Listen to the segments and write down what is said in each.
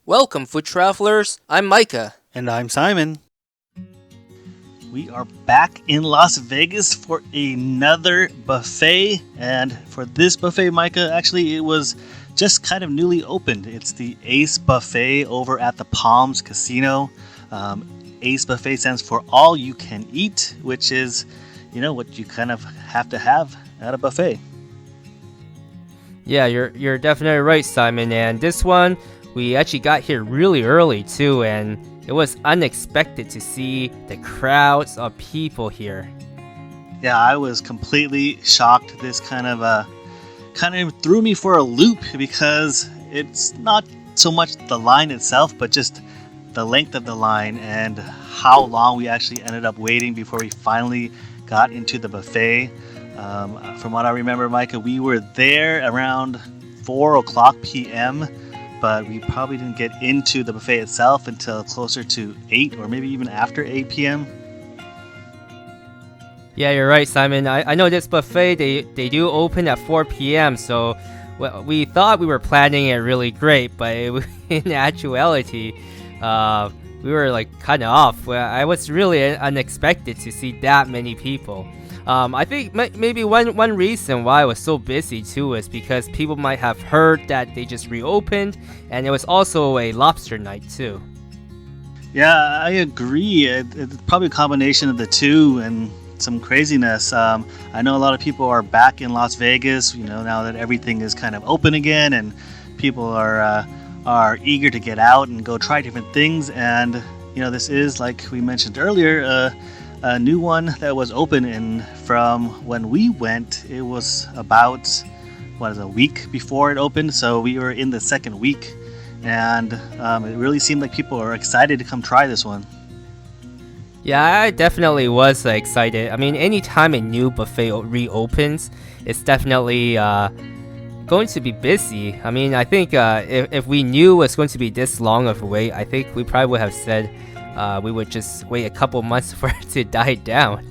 Welcome, food travelers. I'm Micah. And I'm Simon. We are back in Las Vegas for another buffet. And for this buffet, Micah, actually, it was just kind of newly opened. It's the A.Y.C.E Buffet over at the Palms Casino. A.Y.C.E Buffet stands for All You Can Eat, which is, what you kind of have to have at a buffet. Yeah, you're definitely right, Simon. And this one, we actually got here really early too, and it was unexpected to see the crowds of people here. Yeah, I was completely shocked. This kind of threw me for a loop because it's not so much the line itself, but just the length of the line and how long we actually ended up waiting before we finally got into the buffet. From what I remember, Micah, we were there around 4 o'clock p.m., but we probably didn't get into the buffet itself until closer to 8 or maybe even after 8 p.m. Yeah, you're right, Simon. I know this buffet, they do open at 4 p.m., so we thought we were planning it really great, but in actuality, we were kind of off. I was really unexpected to see that many people. I think maybe one reason why it was so busy too is because people might have heard that they just reopened, and it was also a Lobster Night too. Yeah, I agree. It's probably a combination of the two and some craziness. I know a lot of people are back in Las Vegas, now that everything is kind of open again, and people are eager to get out and go try different things. And this is, like we mentioned earlier, a new one that was open, and from when we went, it was about a week before it opened, so we were in the second week, and it really seemed like people are excited to come try this one. Yeah, I definitely was excited. I mean, anytime a new buffet reopens, it's definitely going to be busy. I mean, I think if we knew it was going to be this long of a wait, I think we probably would have said we would just wait a couple months for it to die down.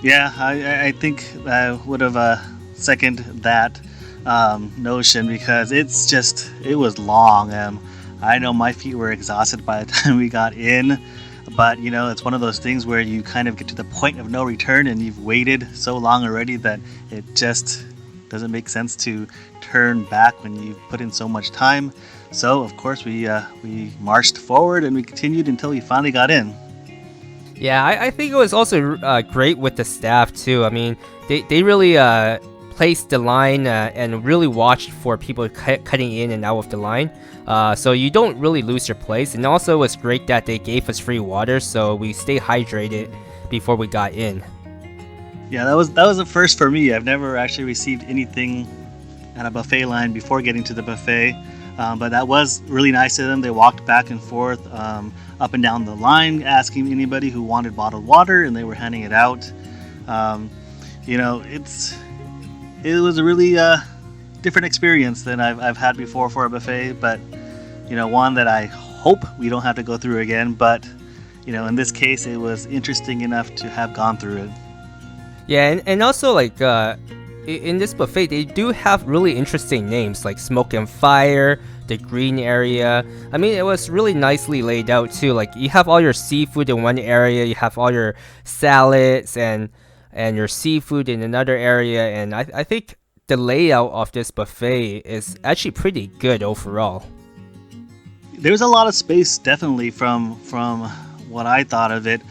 Yeah, I think I would have seconded that notion because it was long. I know my feet were exhausted by the time we got in, but it's one of those things where you kind of get to the point of no return, and you've waited so long already that it just doesn't make sense to turn back when you put in so much time. So of course we marched forward and we continued until we finally got in. Yeah, I think it was also great with the staff too. I mean, they really placed the line and really watched for people cutting in and out of the line. So you don't really lose your place. And also it was great that they gave us free water, so we stayed hydrated before we got in. Yeah, that was a first for me. I've never actually received anything at a buffet line before getting to the buffet. But that was really nice of them. They walked back and forth up and down the line, asking anybody who wanted bottled water, and they were handing it out. It was a really different experience than I've had before for a buffet, but one that I hope we don't have to go through again. But in this case, it was interesting enough to have gone through it. Yeah, and also in this buffet, they do have really interesting names like Smoke and Fire, the Green Area. I mean, it was really nicely laid out too. Like, you have all your seafood in one area, you have all your salads and your seafood in another area, and I think the layout of this buffet is actually pretty good overall. There's a lot of space, definitely, from what I thought of it.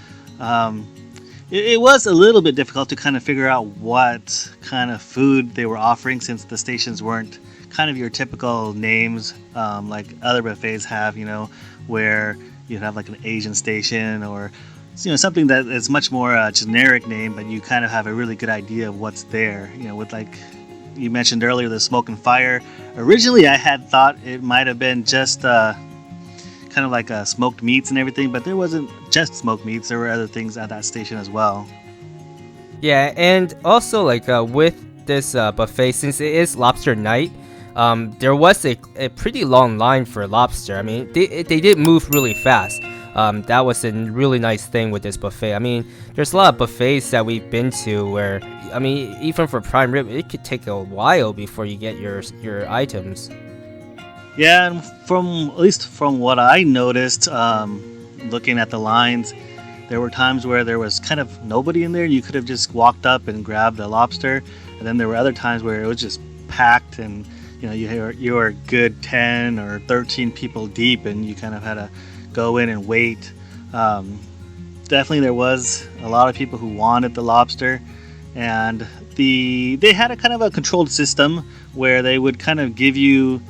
It was a little bit difficult to kind of figure out what kind of food they were offering, since the stations weren't kind of your typical names like other buffets have, where you have like an Asian station or something that is much more generic name, but you kind of have a really good idea of what's there. With, like you mentioned earlier, the Smoke and Fire. Originally, I had thought it might have been just kind of like smoked meats and everything, but there wasn't just smoked meats. There were other things at that station as well. Yeah, and also with this buffet, since it is Lobster Night, there was a pretty long line for lobster. I mean, they did move really fast. That was a really nice thing with this buffet. I mean, there's a lot of buffets that we've been to where, I mean, even for prime rib, it could take a while before you get your items. Yeah, and From at least from what I noticed, looking at the lines, there were times where there was kind of nobody in there. You could have just walked up and grabbed a lobster, and then there were other times where it was just packed, and you were a good 10 or 13 people deep, and you kind of had to go in and wait. Definitely, there was a lot of people who wanted the lobster, and they had a kind of a controlled system where they would kind of give you.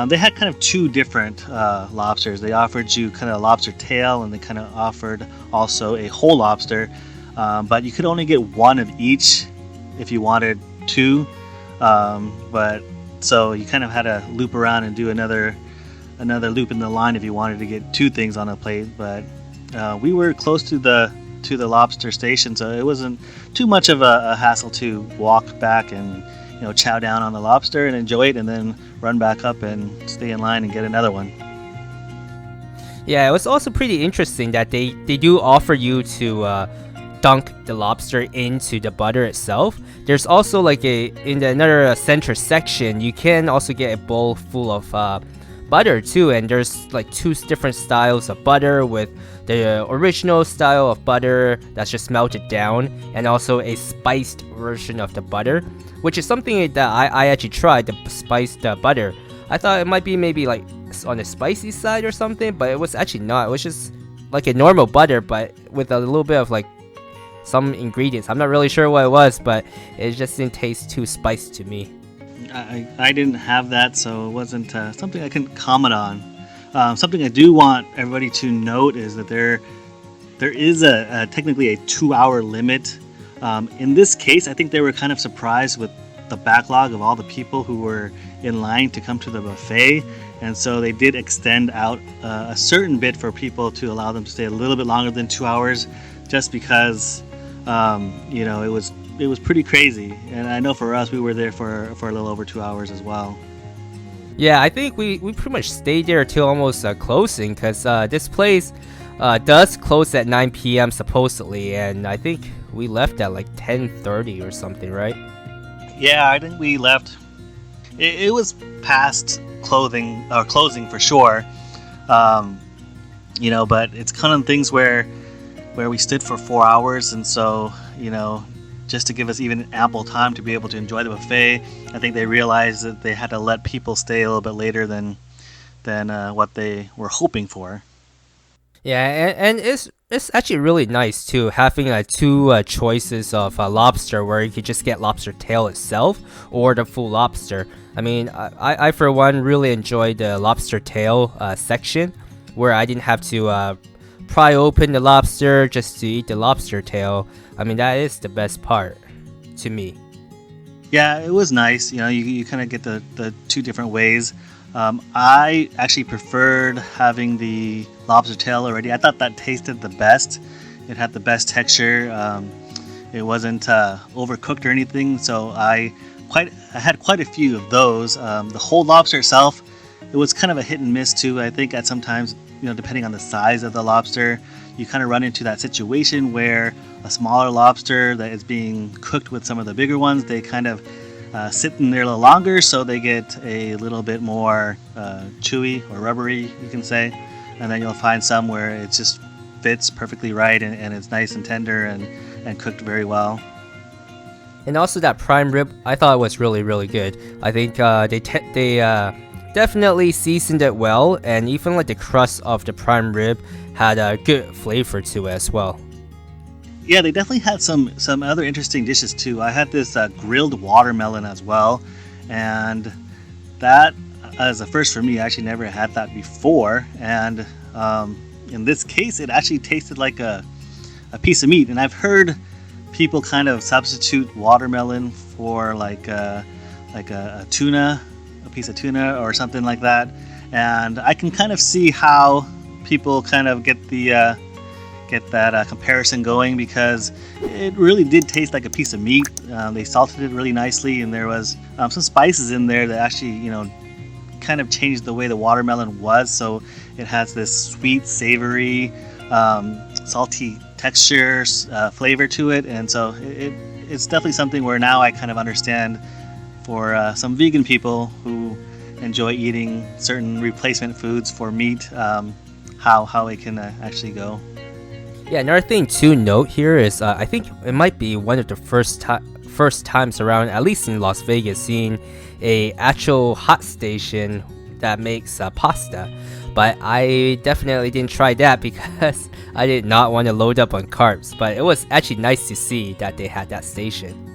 They had kind of two different lobsters. They offered you kind of a lobster tail, and they kind of offered also a whole lobster. But you could only get one of each if you wanted two. But so you kind of had to loop around and do another loop in the line if you wanted to get two things on a plate. But we were close to the lobster station, so it wasn't too much of a hassle to walk back and chow down on the lobster and enjoy it, and then run back up and stay in line and get another one. Yeah, it was also pretty interesting that they do offer you to dunk the lobster into the butter itself. There's also like another center section, you can also get a bowl full of butter too, and there's like two different styles of butter, with the original style of butter that's just melted down, and also a spiced version of the butter, which is something that I actually tried, the spiced butter. I thought it might be maybe like on the spicy side or something, but it was actually not. It was just like a normal butter, but with a little bit of like some ingredients. I'm not really sure what it was, but it just didn't taste too spiced to me. I didn't have that, so it wasn't something I can comment on. Something I do want everybody to note is that there is a technically a 2-hour limit. In this case, I think they were kind of surprised with the backlog of all the people who were in line to come to the buffet, and so they did extend out a certain bit for people to allow them to stay a little bit longer than 2 hours, just because it was pretty crazy. And I know for us, we were there for a little over 2 hours as well. Yeah, I think we pretty much stayed there till almost closing, because this place does close at 9 p.m. supposedly, and I think we left at like 10:30 or something, right? Yeah, I think we left. It was past closing for sure. But it's kind of things where we stood for 4 hours, and so just to give us even ample time to be able to enjoy the buffet, I think they realized that they had to let people stay a little bit later than what they were hoping for. Yeah, and it's actually really nice too, having two choices of lobster, where you could just get lobster tail itself or the full lobster. I mean, I for one really enjoyed the lobster tail section, where I didn't have to pry open the lobster just to eat the lobster tail. I mean, that is the best part to me. Yeah, it was nice. You kind of get the two different ways. I actually preferred having the lobster tail already. I thought that tasted the best. It had the best texture. It wasn't overcooked or anything, so I had quite a few of those. The whole lobster itself, it was kind of a hit and miss too. I think at sometimes, depending on the size of the lobster, you kind of run into that situation where a smaller lobster that is being cooked with some of the bigger ones, they kind of sit in there a little longer, so they get a little bit more chewy or rubbery, you can say. And then you'll find some where it just fits perfectly right, and it's nice and tender and cooked very well. And also that prime rib, I thought it was really, really good. I think they definitely seasoned it well, and even like the crust of the prime rib had a good flavor to it as well. Yeah, they definitely had some other interesting dishes too. I had this grilled watermelon as well, and that is a first for me. I actually never had that before, and in this case, it actually tasted like a piece of meat. And I've heard people kind of substitute watermelon for like a tuna, a piece of tuna or something like that, and I can kind of see how people kind of get that comparison going, because it really did taste like a piece of meat. They salted it really nicely, and there was some spices in there that actually kind of changed the way the watermelon was, so it has this sweet, savory, salty texture, flavor to it. And so it's definitely something where now I kind of understand for some vegan people who enjoy eating certain replacement foods for meat, how it can actually go. Yeah, another thing to note here is I think it might be one of the first times around, at least in Las Vegas, seeing a actual hot station that makes pasta. But I definitely didn't try that because I did not want to load up on carbs. But it was actually nice to see that they had that station.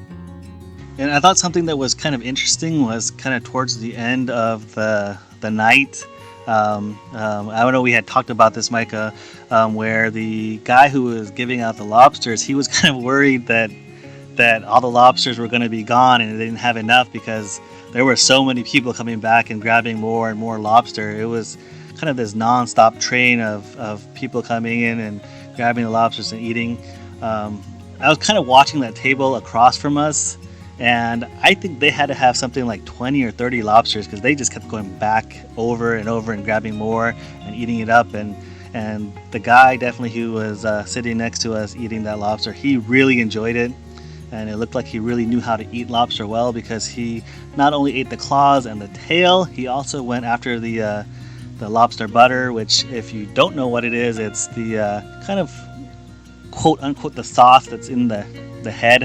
And I thought something that was kind of interesting was kind of towards the end of the night. I don't know, we had talked about this, Micah, where the guy who was giving out the lobsters, he was kind of worried that all the lobsters were going to be gone and they didn't have enough because there were so many people coming back and grabbing more and more lobster. It was kind of this non-stop train of people coming in and grabbing the lobsters and eating. I was kind of watching that table across from us, and I think they had to have something like 20 or 30 lobsters because they just kept going back over and over and grabbing more and eating it up. And the guy definitely who was sitting next to us eating that lobster, he really enjoyed it. And it looked like he really knew how to eat lobster well because he not only ate the claws and the tail, he also went after the lobster butter, which, if you don't know what it is, it's the kind of quote unquote the sauce that's in the head,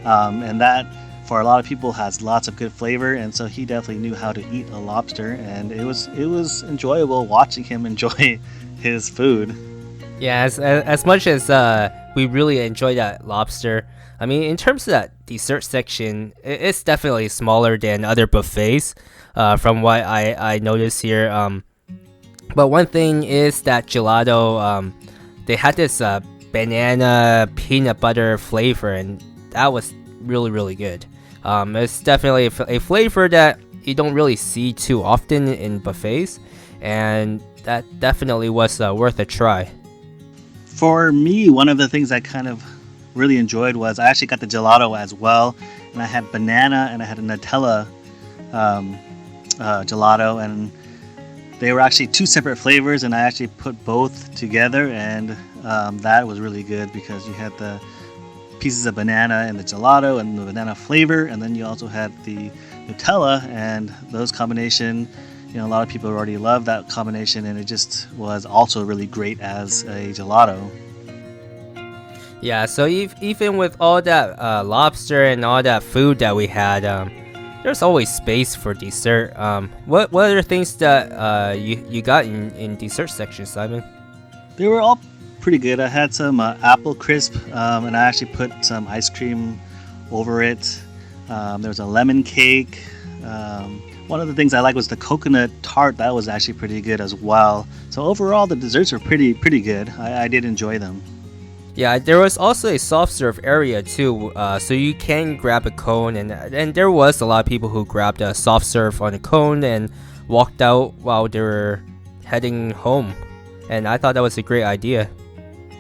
and that for a lot of people has lots of good flavor. And so he definitely knew how to eat a lobster, and it was enjoyable watching him enjoy his food. Yeah, as much as we really enjoyed that lobster, I mean, in terms of that dessert section, it's definitely smaller than other buffets, from what I noticed here. But one thing is that gelato, they had this banana peanut butter flavor, and that was really, really good. It's definitely a flavor that you don't really see too often in buffets, and that definitely was worth a try. For me, one of the things I kind of really enjoyed was I actually got the gelato as well, and I had banana and I had a Nutella gelato, and they were actually two separate flavors, and I actually put both together, and that was really good because you had the pieces of banana and the gelato and the banana flavor, and then you also had the Nutella, and those combination, a lot of people already love that combination, and it just was also really great as a gelato. Yeah, so even with all that lobster and all that food that we had, there's always space for dessert. What other things that you got in dessert section, Simon? They were all pretty good. I had some apple crisp, and I actually put some ice cream over it. There was a lemon cake. One of the things I liked was the coconut tart. That was actually pretty good as well. So overall, the desserts were pretty good. I did enjoy them. Yeah, there was also a soft serve area too, so you can grab a cone, and there was a lot of people who grabbed a soft serve on a cone and walked out while they were heading home, and I thought that was a great idea.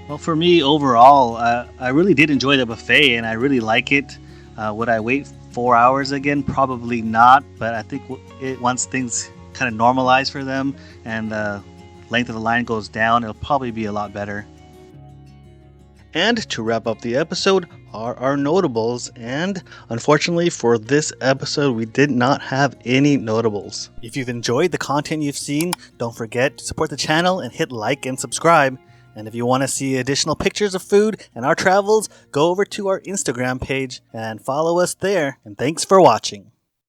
Well, for me overall, I really did enjoy the buffet, and I really like it. Would I wait 4 hours again? Probably not, but I think once things kind of normalize for them and the length of the line goes down, it'll probably be a lot better. And to wrap up the episode are our notables, and unfortunately for this episode we did not have any notables. If you've enjoyed the content you've seen, don't forget to support the channel and hit like and subscribe. And if you want to see additional pictures of food and our travels, go over to our Instagram page and follow us there. And thanks for watching.